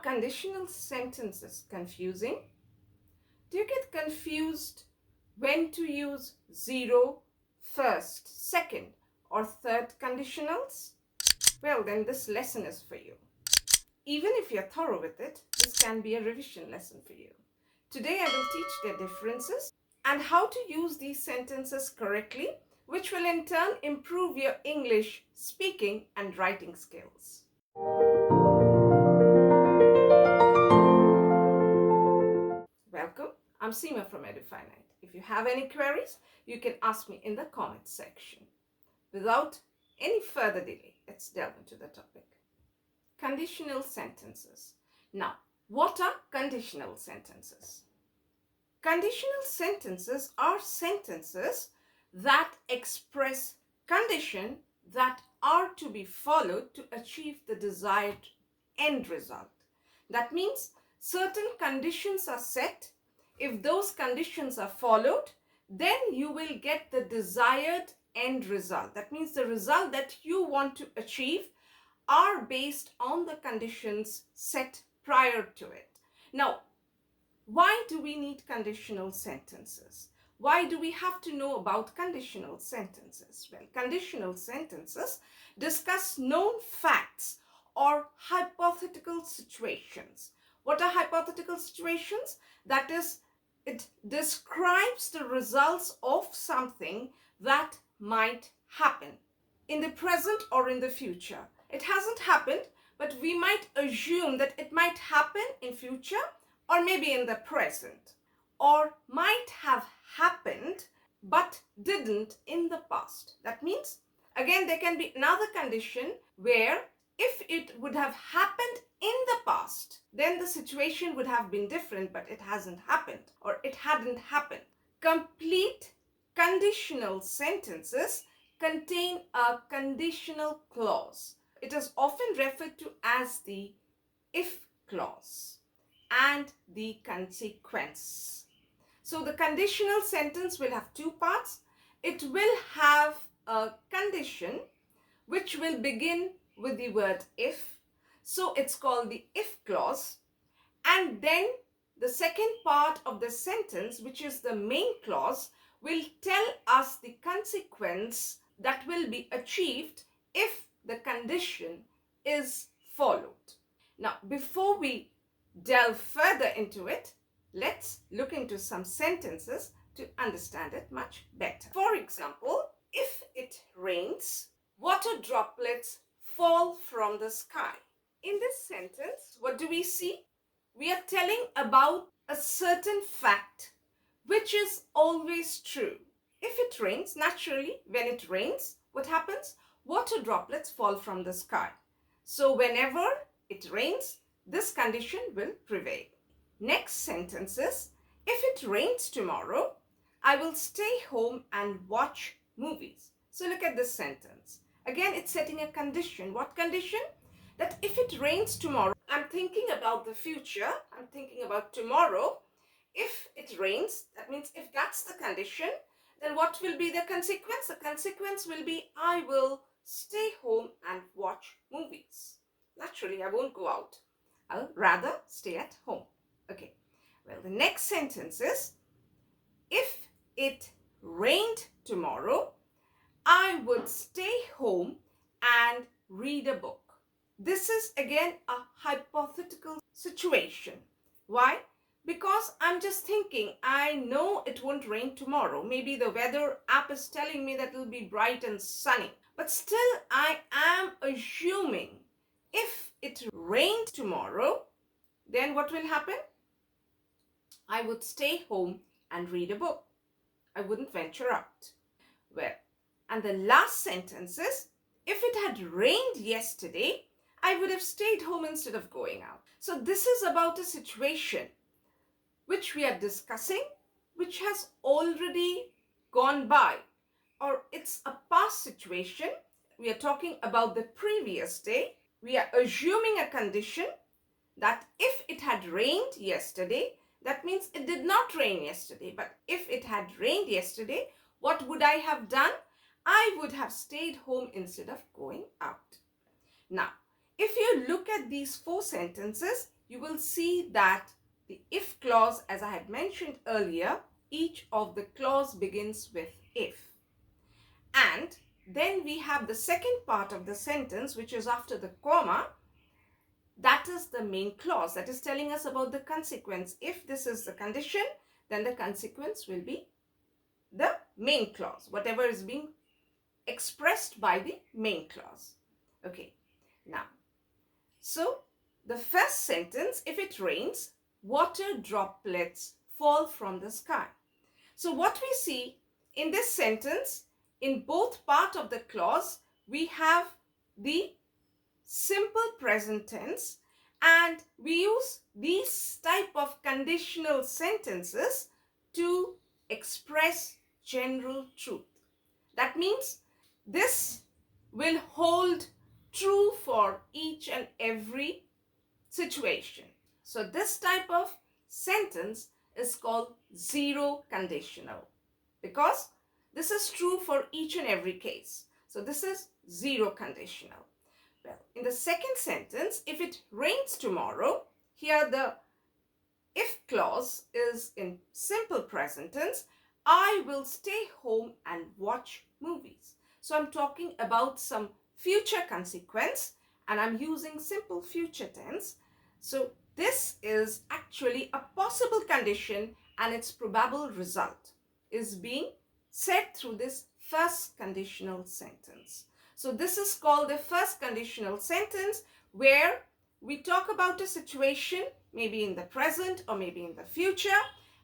conditional sentences confusing? Do you get confused when to use zero, first, second, or third conditionals? Well, then this lesson is for you. Even if you're thorough with it, this can be a revision lesson for you. Today I will teach their differences and how to use these sentences correctly, which will in turn improve your English speaking and writing skills. Welcome, I'm Seema from Edufinite. If you have any queries, you can ask me in the comments section. Without any further delay, let's delve into the topic. Conditional sentences. Now, what are conditional sentences? Conditional sentences are sentences that express conditions that are to be followed to achieve the desired end result. That means certain conditions are set. If those conditions are followed, then you will get the desired end result. That means the result that you want to achieve are based on the conditions set prior to it. Now, why do we need conditional sentences? Why do we have to know about conditional sentences? Well, conditional sentences discuss known facts or hypothetical situations. What are hypothetical situations? That is, it describes the results of something that might happen in the present or in the future. It hasn't happened, but we might assume that it might happen in future or maybe in the present, or might have happened but didn't in the past. That means, again, there can be another condition where if it would have happened in the past, then the situation would have been different, but it hasn't happened or it hadn't happened. Complete conditional sentences contain a conditional clause. It is often referred to as the if clause and the consequence. So the conditional sentence will have two parts. It will have a condition which will begin with the word if. So it's called the if clause. And then the second part of the sentence, which is the main clause, will tell us the consequence that will be achieved if the condition is followed. Now, before we delve further into it, let's look into some sentences to understand it much better. For example, if it rains, water droplets fall from the sky. In this sentence, what do we see? We are telling about a certain fact which is always true. If it rains, naturally, when it rains, what happens? Water droplets fall from the sky. So whenever it rains, this condition will prevail. Next sentence is, if it rains tomorrow, I will stay home and watch movies. So look at this sentence. Again, it's setting a condition. What condition? That if it rains tomorrow, I'm thinking about the future. I'm thinking about tomorrow. If it rains, that means if that's the condition, then what will be the consequence? The consequence will be I will stay home and watch movies. Naturally, I won't go out. I'll rather stay at home. Okay. Well, the next sentence is, if it rained tomorrow, I would stay home and read a book. This is again a hypothetical situation. Why? Because I'm just thinking, I know it won't rain tomorrow. Maybe the weather app is telling me that it'll be bright and sunny. But still, I am assuming if it rained tomorrow, then what will happen? I would stay home and read a book. I wouldn't venture out. Well, and the last sentence is, if it had rained yesterday, I would have stayed home instead of going out. So this is about a situation which we are discussing, which has already gone by, or it's a past situation. We are talking about the previous day. We are assuming a condition that if it had rained yesterday, that means it did not rain yesterday. But if it had rained yesterday, what would I have done? I would have stayed home instead of going out. Now, if you look at these 4 sentences, you will see that the if clause, as I had mentioned earlier, each of the clause begins with if. And then we have the second part of the sentence, which is after the comma. That is the main clause that is telling us about the consequence. If this is the condition, then the consequence will be the main clause, whatever is being expressed by the main clause. Okay, now, so the first sentence, if it rains, water droplets fall from the sky. So what we see in this sentence, in both part of the clause, we have the simple present tense, and we use these type of conditional sentences to express general truth. That means this will hold true for each and every situation. So this type of sentence is called zero conditional, because this is true for each and every case. So this is zero conditional. Well, in the second sentence, if it rains tomorrow, here the if clause is in simple present tense. I will stay home and watch movies. So I'm talking about some future consequence, and I'm using simple future tense. So this is actually a possible condition, and its probable result is being said through this first conditional sentence. So this is called the first conditional sentence, where we talk about a situation, maybe in the present or maybe in the future,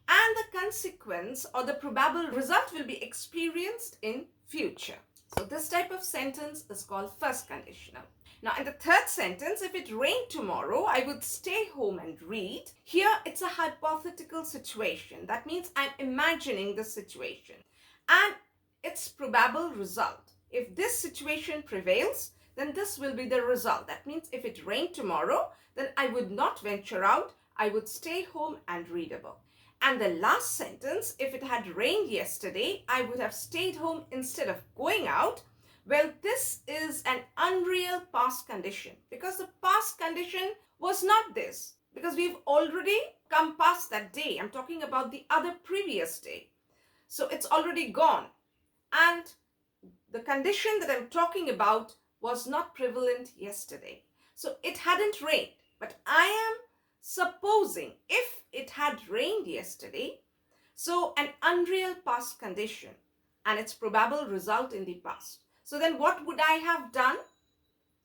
and the consequence or the probable result will be experienced in future. So this type of sentence is called first conditional. Now in the third sentence, if it rained tomorrow, I would stay home and read. Here it's a hypothetical situation. That means I'm imagining the situation and its probable result. If this situation prevails, then this will be the result. That means if it rained tomorrow, then I would not venture out. I would stay home and read a book. And the last sentence, if it had rained yesterday, I would have stayed home instead of going out. Well, this is an unreal past condition, because the past condition was not this, because we've already come past that day. I'm talking about the other previous day. So it's already gone. And the condition that I'm talking about was not prevalent yesterday. So it hadn't rained. But I am supposing if it had rained yesterday, so an unreal past condition and its probable result in the past. So then what would I have done?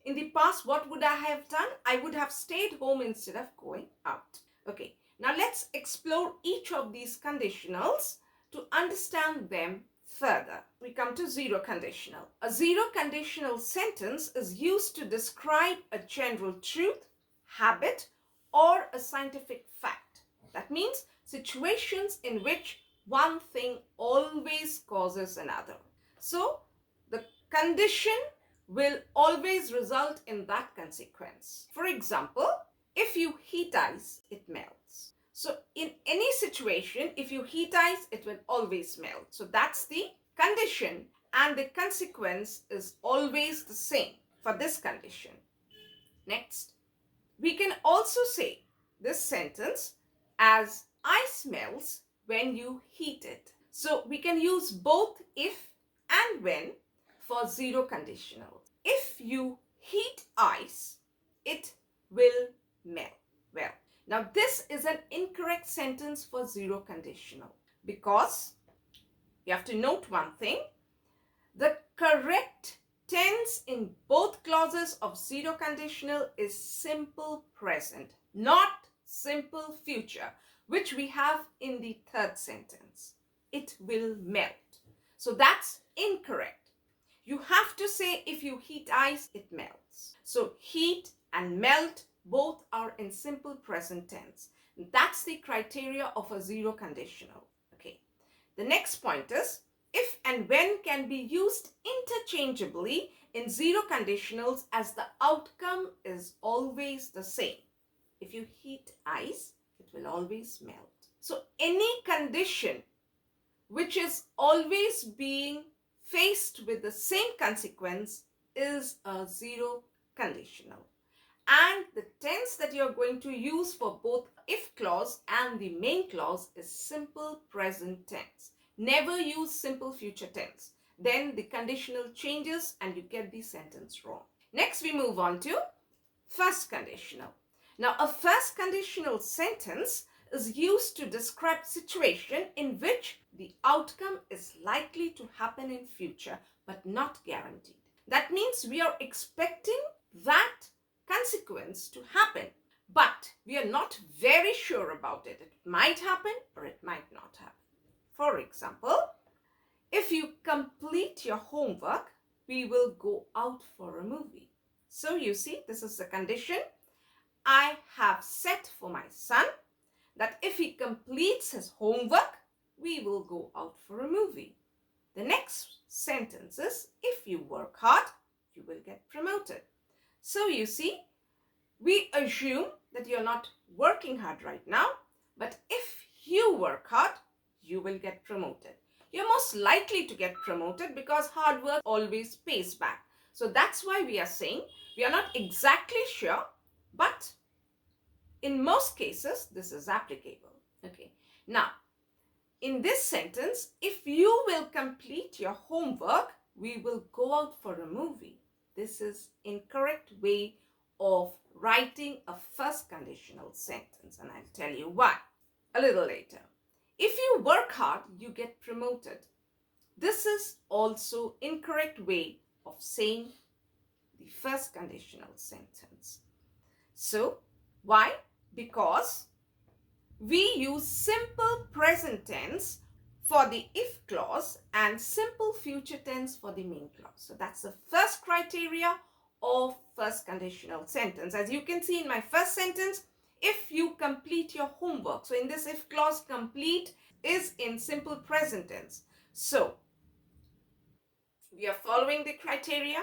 In the past, what would I have done? I would have stayed home instead of going out. Okay, now let's explore each of these conditionals to understand them further. We come to zero conditional. A zero conditional sentence is used to describe a general truth, habit, or a scientific fact. That means situations in which one thing always causes another. So the condition will always result in that consequence. For example, if you heat ice, it melts. So in any situation, if you heat ice, it will always melt. So that's the condition, and the consequence is always the same for this condition. Next, we can also say this sentence as ice melts when you heat it. So we can use both if and when for zero conditional. If you heat ice, it will melt. Well, now this is an incorrect sentence for zero conditional, because you have to note one thing. The correct tense in both clauses of zero conditional is simple present, not simple future, which we have in the third sentence. It will melt. So that's incorrect. You have to say if you heat ice, it melts. So heat and melt both are in simple present tense. That's the criteria of a zero conditional. Okay. The next point is if and when can be used interchangeably in zero conditionals, as the outcome is always the same. If you heat ice, it will always melt. So any condition which is always being faced with the same consequence is a zero conditional. And the tense that you're going to use for both if clause and the main clause is simple present tense. Never use simple future tense. Then the conditional changes and you get the sentence wrong. Next, we move on to first conditional. Now, a first conditional sentence is used to describe situation in which the outcome is likely to happen in future but not guaranteed. That means we are expecting that consequence to happen, but we are not very sure about it. It might happen or it might not happen. For example, if you complete your homework, we will go out for a movie. So you see, this is the condition. I have set for my son that if he completes his homework, we will go out for a movie. The next sentence is, if you work hard, you will get promoted. So you see, we assume that you're not working hard right now, but if you work hard, you will get promoted. You're most likely to get promoted because hard work always pays back. So that's why we are saying we are not exactly sure, but in most cases, this is applicable. Okay. Now, in this sentence, if you will complete your homework, we will go out for a movie. This is incorrect way of writing a first conditional sentence, and I'll tell you why a little later. If you work hard, you get promoted. This is also incorrect way of saying the first conditional sentence. So, why? Because we use simple present tense for the if clause and simple future tense for the main clause. So that's the first criteria of first conditional sentence. As you can see in my first sentence, if you complete your homework. So in this if clause, complete is in simple present tense. So we are following the criteria.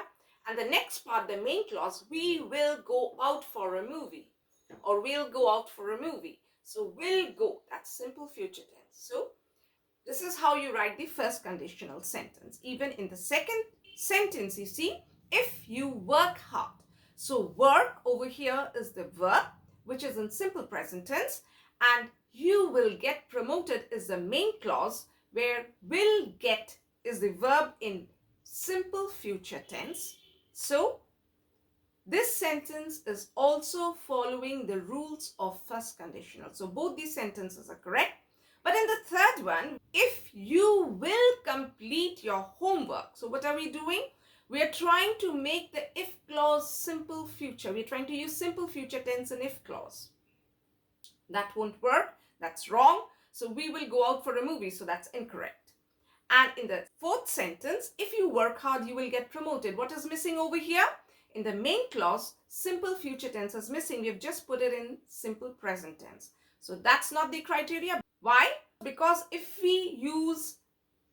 And the next part, the main clause, we will go out for a movie, or we'll go out for a movie. So will go, that's simple future tense. So this is how you write the first conditional sentence. Even in the second sentence, you see, if you work hard. So work over here is the verb, which is in simple present tense, and you will get promoted is the main clause, where will get is the verb in simple future tense. So this sentence is also following the rules of first conditional. So both these sentences are correct. But in the third one, if you will complete your homework. So what are we doing? We are trying to make the if clause simple future. We're trying to use simple future tense in if clause. That won't work. That's wrong. So we will go out for a movie. So that's incorrect. And in the fourth sentence, if you work hard, you will get promoted. What is missing over here? In the main clause, simple future tense is missing. We've just put it in simple present tense. So that's not the criteria. Why? Because if we use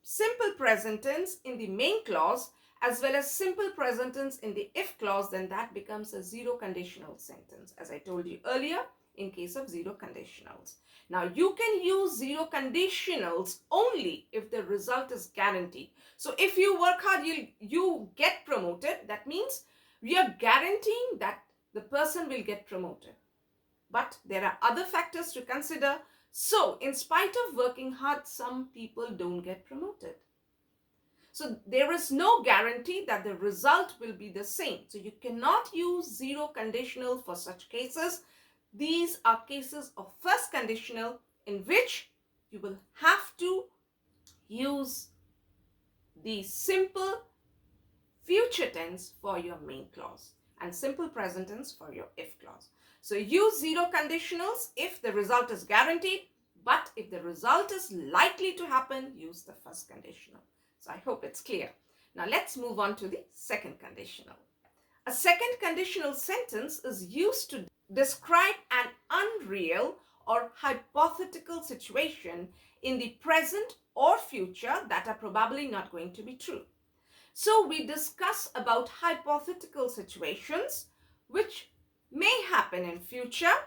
simple present tense in the main clause as well as simple present tense in the if clause, then that becomes a zero conditional sentence, as I told you earlier, in case of zero conditionals. Now, you can use zero conditionals only if the result is guaranteed. So, if you work hard, you get promoted. That means we are guaranteeing that the person will get promoted. But there are other factors to consider. So, in spite of working hard, some people don't get promoted. So, there is no guarantee that the result will be the same. So, you cannot use zero conditional for such cases. These are cases of first conditional in which you will have to use the simple future tense for your main clause and simple present tense for your if clause. So use zero conditionals if the result is guaranteed, but if the result is likely to happen, use the first conditional. So I hope it's clear. Now let's move on to the second conditional. A second conditional sentence is used to describe an unreal or hypothetical situation in the present or future that are probably not going to be true. So we discuss about hypothetical situations which may happen in future,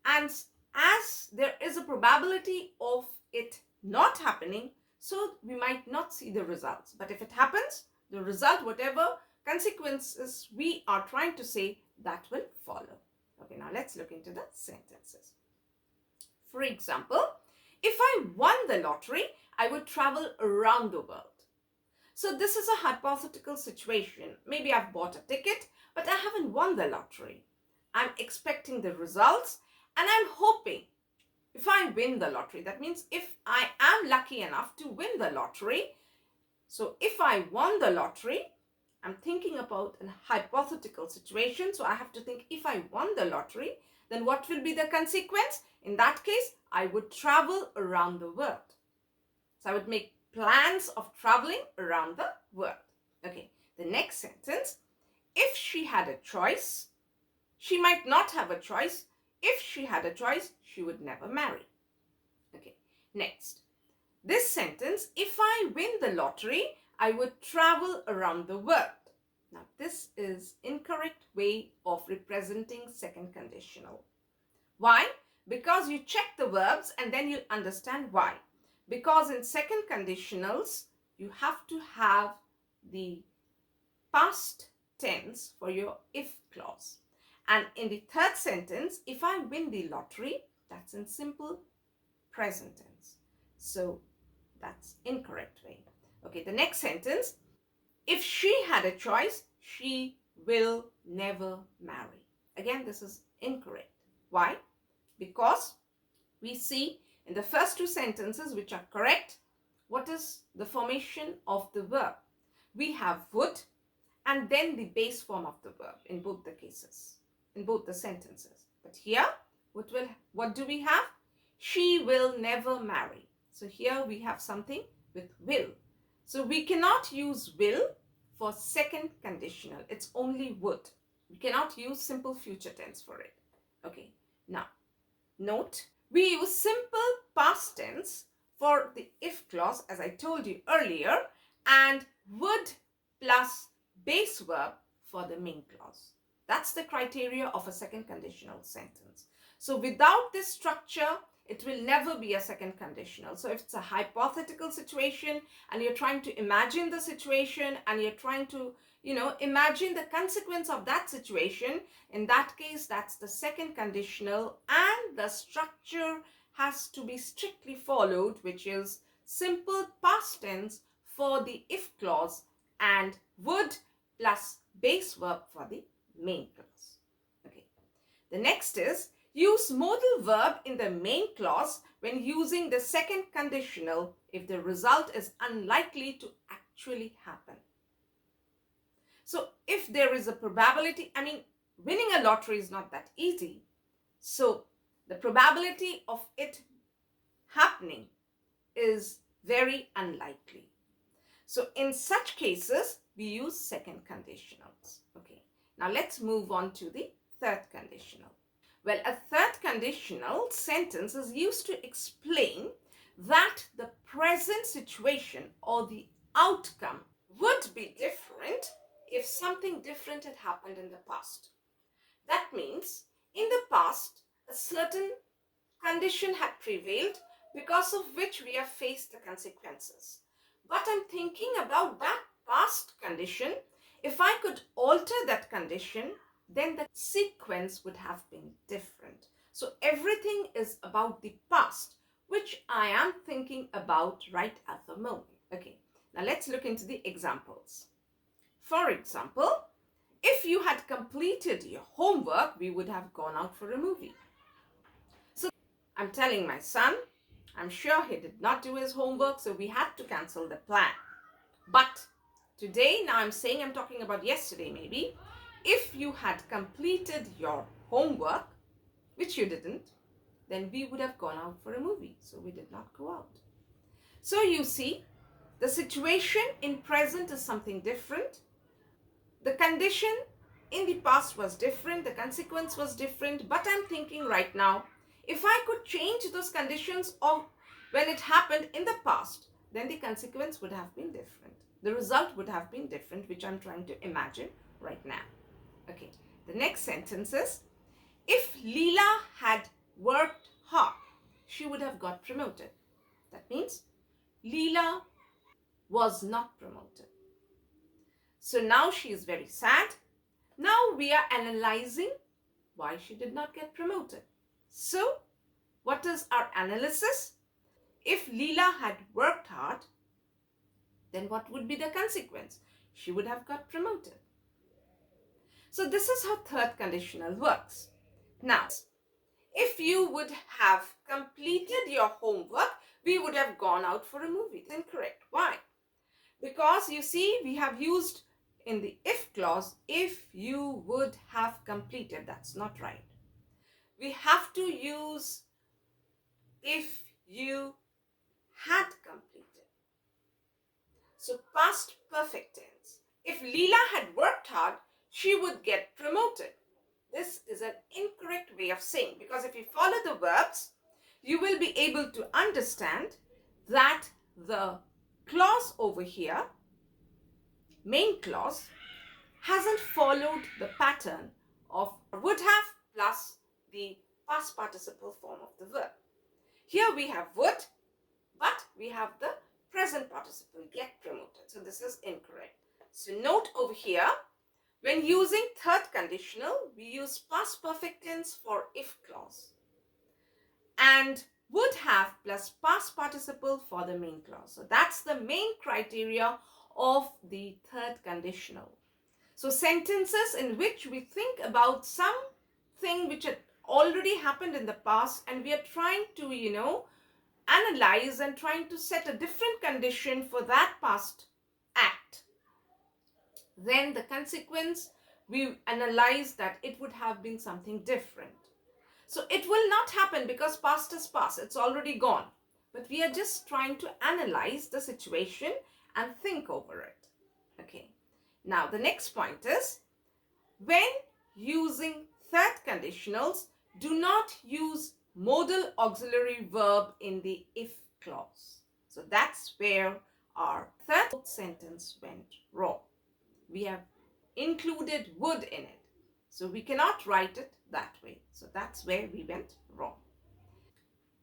and as there is a probability of it not happening, so we might not see the results. But if it happens, the result, whatever consequences we are trying to say, that will follow. Okay, now let's look into the sentences. For example, if I won the lottery, I would travel around the world. So this is a hypothetical situation. Maybe I've bought a ticket, but I haven't won the lottery. I'm expecting the results and I'm hoping if I win the lottery, that means if I am lucky enough to win the lottery. So if I won the lottery, I'm thinking about a hypothetical situation. So I have to think, if I won the lottery, then what will be the consequence? In that case, I would travel around the world. So I would make plans of traveling around the world. Okay, the next sentence. If she had a choice, she might not have a choice. If she had a choice, she would never marry. Okay, next. This sentence, if I win the lottery, I would travel around the world. Now, this is incorrect way of representing second conditional. Why? Because you check the verbs and then you understand why. Because in second conditionals, you have to have the past tense for your if clause. And in the third sentence, if I win the lottery, that's in simple present tense. So that's incorrect way. Okay, the next sentence, if she had a choice, she will never marry. Again, this is incorrect. Why? Because we see in the first two sentences, which are correct, what is the formation of the verb? We have would and then the base form of the verb in both the cases, in both the sentences. But here, what do we have? She will never marry. So here we have something with will. So we cannot use will for second conditional. It's only would. We cannot use simple future tense for it. Okay, now note, we use simple past tense for the if clause, as I told you earlier, and would plus base verb for the main clause. That's the criteria of a second conditional sentence. So without this structure, it will never be a second conditional. So if it's a hypothetical situation and you're trying to imagine the situation and you're trying to, imagine the consequence of that situation, in that case, that's the second conditional, and the structure has to be strictly followed, which is simple past tense for the if clause and would plus base verb for the main clause. Okay. The next is use modal verb in the main clause when using the second conditional if the result is unlikely to actually happen. So if there is a probability, winning a lottery is not that easy. So the probability of it happening is very unlikely. So in such cases, we use second conditionals. Okay, now let's move on to the third conditional. Well, a third conditional sentence is used to explain that the present situation or the outcome would be different if something different had happened in the past. That means in the past, a certain condition had prevailed because of which we have faced the consequences. But I'm thinking about that past condition. If I could alter that condition, then the sequence would have been different. So everything is about the past, which I am thinking about right at the moment. Okay, now let's look into the examples. For example, if you had completed your homework, we would have gone out for a movie. So I'm telling my son, I'm sure he did not do his homework, so we had to cancel the plan. But today, now I'm talking about yesterday maybe, if you had completed your homework, which you didn't, then we would have gone out for a movie. So we did not go out. So you see, the situation in present is something different. The condition in the past was different. The consequence was different. But I'm thinking right now, if I could change those conditions of when it happened in the past, then the consequence would have been different. The result would have been different, which I'm trying to imagine right now. Okay, the next sentence is, if Leela had worked hard, she would have got promoted. That means Leela was not promoted. So now she is very sad Now we are analyzing why she did not get promoted. So, what is our analysis? If Leela had worked hard, then what would be the consequence? She would have got promoted. So this is how third conditional works. Now, if you would have completed your homework, we would have gone out for a movie. That's incorrect. Why? Because you see, we have used in the if clause, if you would have completed. That's not right. We have to use if you had completed. So past perfect tense. If Leela had worked hard, she would get promoted. This is an incorrect way of saying, because if you follow the verbs, you will be able to understand that the clause over here, main clause, hasn't followed the pattern of would have plus the past participle form of the verb. Here we have would, but we have the present participle get promoted. So this is incorrect. So note over here, when using third conditional, we use past perfect tense for if clause and would have plus past participle for the main clause. So that's the main criteria of the third conditional. So sentences in which we think about something which had already happened in the past and we are trying to, analyze and trying to set a different condition for that past act. Then the consequence, we analyze that it would have been something different. So it will not happen because past is past, it's already gone. But we are just trying to analyze the situation and think over it. Okay. Now the next point is, when using third conditionals, do not use modal auxiliary verb in the if clause. So that's where our third sentence went wrong. We have included would in it. So we cannot write it that way. So that's where we went wrong.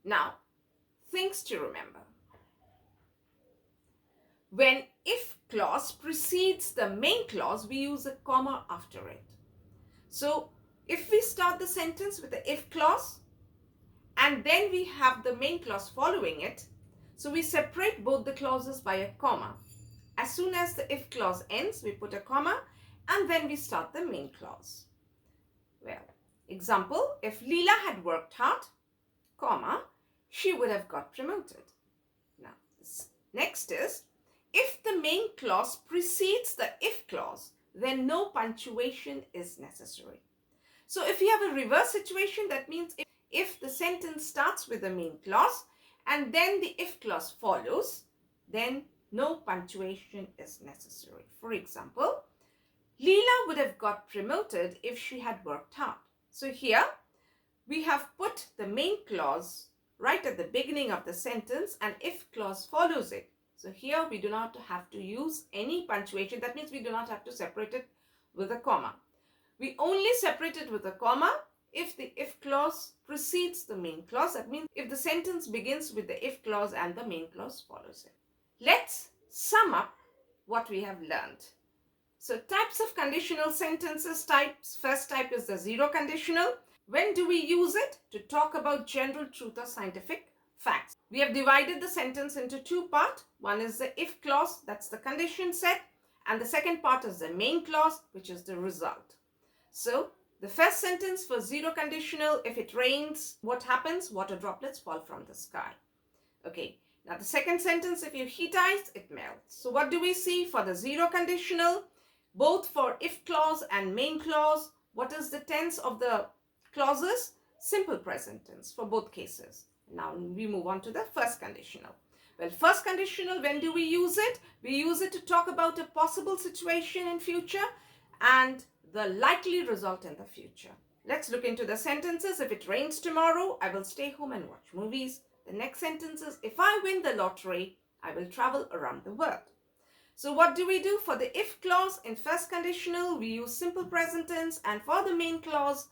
Now, things to remember. When if clause precedes the main clause, we use a comma after it. So if we start the sentence with the if clause and then we have the main clause following it, so we separate both the clauses by a comma. As soon as the if clause ends, we put a comma and then we start the main clause. Well, example, if Leela had worked hard, comma, she would have got promoted. Now, next is, if the main clause precedes the if clause, then no punctuation is necessary. So if you have a reverse situation, that means if the sentence starts with the main clause and then the if clause follows, then no punctuation is necessary. For example, Leela would have got promoted if she had worked hard. So here we have put the main clause right at the beginning of the sentence and if clause follows it. So here we do not have to use any punctuation. That means we do not have to separate it with a comma. We only separate it with a comma if the if clause precedes the main clause. That means if the sentence begins with the if clause and the main clause follows it. Let's sum up what we have learned. So types of conditional sentences types. First type is the zero conditional. When do we use it? To talk about general truth or scientific facts. We have divided the sentence into two parts. One is the if clause, that's the condition set, and the second part is the main clause, which is the result. So the first sentence for zero conditional, if it rains, what happens? Water droplets fall from the sky. Okay. Now the second sentence, if you heat ice, it melts. So what do we see for the zero conditional? Both for if clause and main clause, what is the tense of the clauses? Simple present tense for both cases. Now we move on to the first conditional. Well, first conditional, when do we use it? We use it to talk about a possible situation in future and the likely result in the future. Let's look into the sentences. If it rains tomorrow, I will stay home and watch movies. The next sentence is, if I win the lottery, I will travel around the world. So what do we do for the if clause? In first conditional, we use simple present tense, and for the main clause,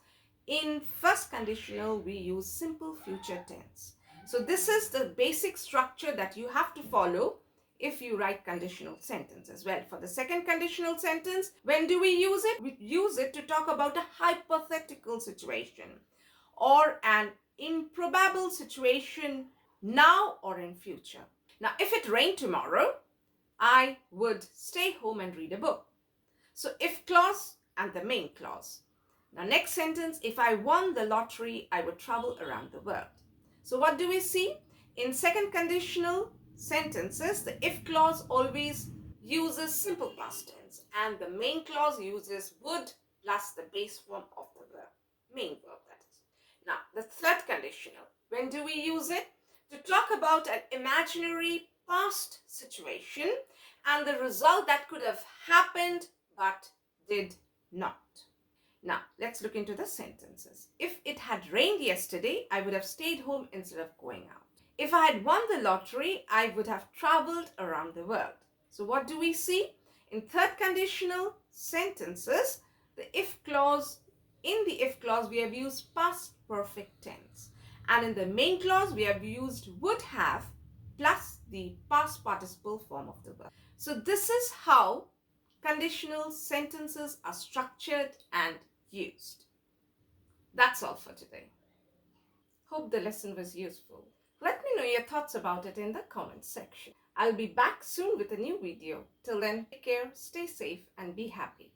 in first conditional, we use simple future tense. So this is the basic structure that you have to follow if you write conditional sentences? Well, for the second conditional sentence, when do we use it? We use it to talk about a hypothetical situation or an improbable situation now or in future. Now, if it rained tomorrow, I would stay home and read a book. So if clause and the main clause. Now next sentence, if I won the lottery, I would travel around the world. So what do we see? In second conditional sentences, the if clause always uses simple past tense and the main clause uses would plus the base form of the verb, main verb that is. Now the third conditional, when do we use it? To talk about an imaginary past situation and the result that could have happened but did not. Now, let's look into the sentences. If it had rained yesterday, I would have stayed home instead of going out. If I had won the lottery, I would have traveled around the world. So what do we see? In third conditional sentences, the if clause, in the if clause, we have used past perfect tense. And in the main clause, we have used would have plus the past participle form of the verb. So this is how conditional sentences are structured and used. That's all for today. Hope the lesson was useful. Let me know your thoughts about it in the comments section. I'll be back soon with a new video. Till then, take care, stay safe, and be happy.